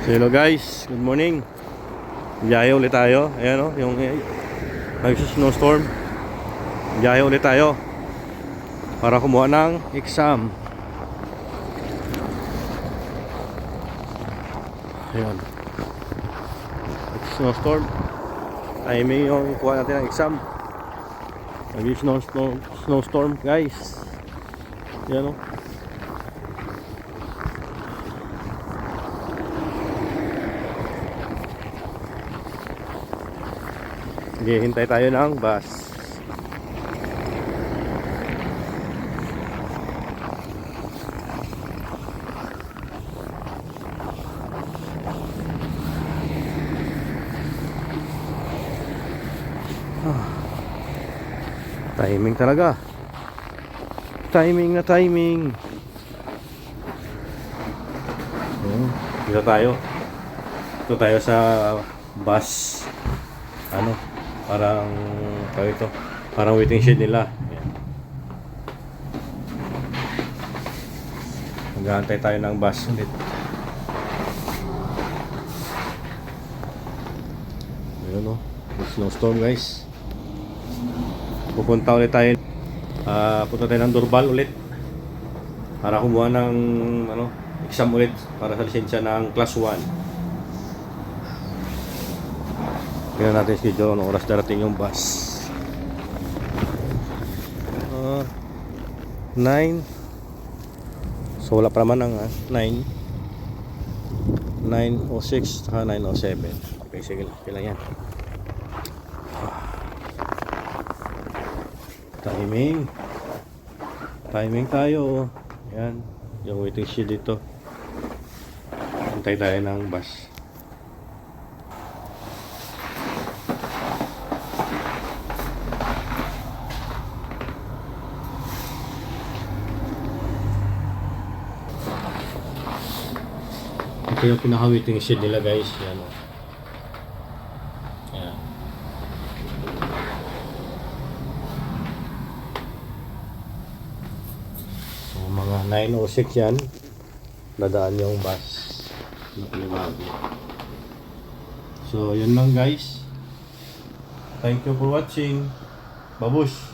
So hello guys, good morning. Biyahe ulit tayo. Ayan o, yung snowstorm. Biyahe ulit tayo para kumuha ng exam. Ayan, snowstorm. Timing yung kuha natin ng exam. Snowstorm guys. Ayan o. Sige, hintay tayo ng bus. Timing talaga. Timing na timing. Dito tayo. Dito tayo sa bus. Parang waiting shed nila. Mag-aantay tayo ng bus ulit. Ayun o, snowstorm guys. Pupunta ulit tayo. Punta tayo ng Dorbal ulit para kumuha ng exam ulit para sa lisensya ng class 1. Tingnan natin schedule, anong oras darating yung bus. 9. So wala pa naman ang 9:06 saka 9:07. Okay, sige lang, kailan yan. Timing tayo. Yan, yung waiting shed dito. Antay tayo ng bus. Ito yung pinaka-waiting shed nila guys. Yan o. Yan. So mga 9:06 yan. Dadaan yung bus. So yun lang guys. Thank you for watching. Babush!